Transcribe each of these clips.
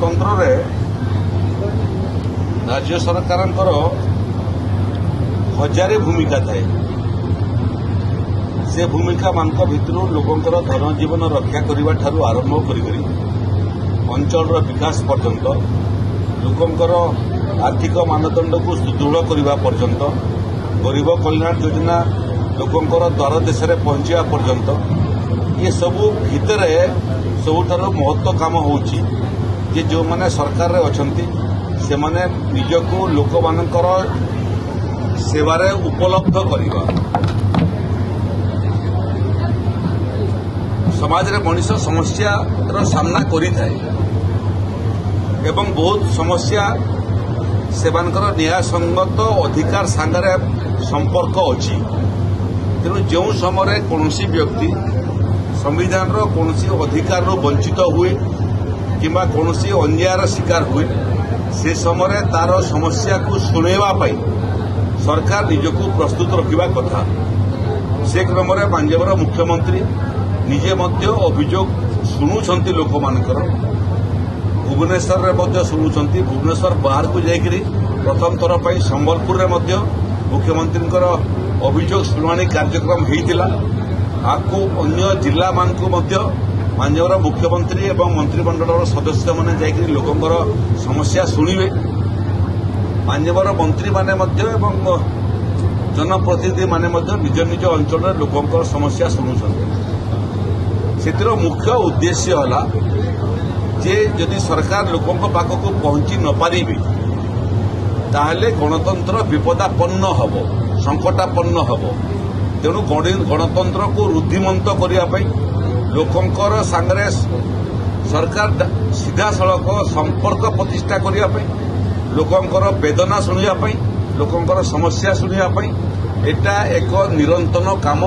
गणतंत्र रे राज्य सरकार हजारे भूमिका थाए से भूमिका मान भितर लोकंर धन जीवन रक्षा करने ठारू आरंभ करी अंचल विकास पर्यंत लोकंर आर्थिक मानदंड को सुदृढ़ करने पर्यंत गरीब कल्याण योजना लोकंर द्वार देश में पहुंचा पर्यंत ये सबू भितर सबुठार महत्व काम होची जे जो माने सरकार रे अछंती से माने निजको लोक मानकर सेवारे उपलब्ध करिबा समाज रे मनुष्य समस्या रो सामना करि थाए एवं बहुत समस्या सेवानकर न्याय संगत अधिकार सांगरे संपर्क अछि तेणु जो समय कौनसी व्यक्ति संविधान रो कौनसी अधिकार रो वंचित हुए किंबा कौनसी अन्यायर शिकार हुए से समय तार समस्या को शुणेवा पाई सरकार निजको प्रस्तुत रखिबा कथा से क्रम रे पंजाबर मुख्यमंत्री निजे मध्य अभियोग शुणुछंती लोक मानकर भुवनेश्वर रे मध्य शुणुछंती भुवनेश्वर बाहर को जाइकरी प्रथम थर पर संबलपुर रे मध्य मुख्यमंत्री अभियोग शुणाणी कार्यक्रम होइतिला आपको अन्य जिला मान को मध्य पंजाबर मुख्यमंत्री एवं मंत्रिमंडल सदस्य मैंने जाकर लोकंर समस्या शुणिबे पंजाबर मंत्री माने मध्य एवं जनप्रतिनिधि माने मध्य निज निज अंचल लोकंर समस्या शुणुछंती सेतिर मुख्य उद्देश्य हला जे जदि सरकार लोकंक पाखक पहुंची न पारिबे ताहले गणतंत्र विपदापन्न हबो संकटापन्न हबो तेणु गणतंत्र को रुद्धिमंत करने लोकंकर सांगरे सरकार सीधा सड़क संपर्क प्रतिष्ठा करने लोकंकर वेदना शुणा लोकंकर समस्या शुणा एटा एक निरंतन काम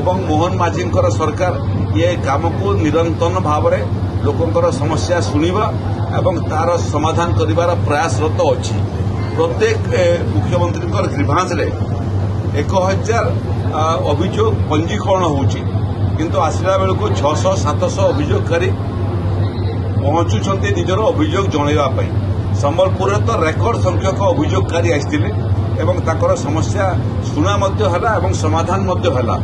एवं मोहन माझींकर सरकार ये काम को निरंतन भाव में लोकंकर समस्या शुणा एवं तार समाधान करिवार प्रयासरत अच्छी प्रत्येक मुख्यमंत्री ग्रीभांस रे 1000 अभियोग पंजीकरण होची किंतु आसला बेल को 600-700 अभियोगकारी पहुंचुंटे निजर अभियोग जनइबा संबलपुर तो रेकर्ड संख्यक अभियोगकारी आसते एवं ताकर समस्या शुणा एवं समाधान है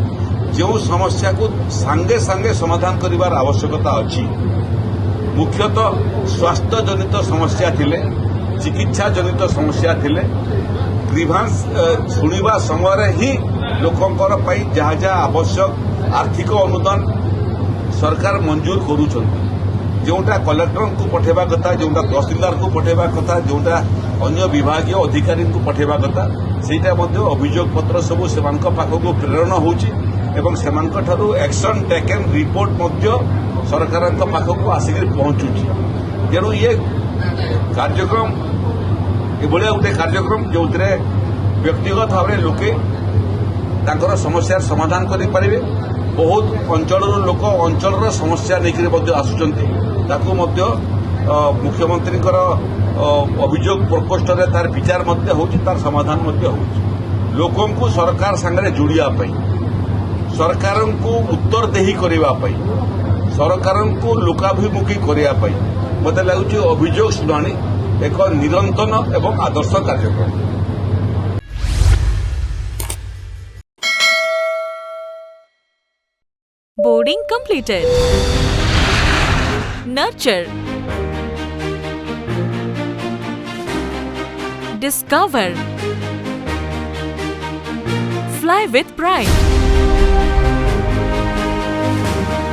जो समस्या को सांगे सांगे समाधान करिवार आवश्यकता अच्छी मुख्यतः स्वास्थ्य जनित समस्या थिले चिकित्सा जनित समस्या थिले ग्रीभांस शुणा समय ही लोकंकर पाई जहाँ जहाँ आवश्यक आर्थिक अनुदान सरकार मंजूर करुछंती जोटा कलेक्टर को पठेबा कथा जोटा तहसीलदार को पठेबा कथा जोटा अन्य विभागीय अधिकारी को पठेबा कथा सेटा मध्य अभियोग पत्र सब सेमानक पाखक प्रेरण होची एवं सेमानक ठारू एक्शन टेकन रिपोर्ट मध्य सरकार पाखक आसिक पहुंचुची तेणु ये कार्यक्रम एभलिया गोटे कार्यक्रम जो व्यक्तिगत भाव में लोके तांकर समस्या समाधान करें बहुत अंचल लोक अंचल समस्या लेकर आसुचंती ताकू मध्य मुख्यमंत्री अभियोग प्रकोष्ठ रे तार विचार मध्य होची तार समाधान मध्य होची लोकों को सरकार संगे जोड़िया सरकार को उत्तरदेही करने सरकार को लोकाभिमुखी करने मत लगुच अभियोग शुणाणी एक निरंतन एवं आदर्श कार्यक्रम। Boarding completed. Nurture. Discover. Fly with pride.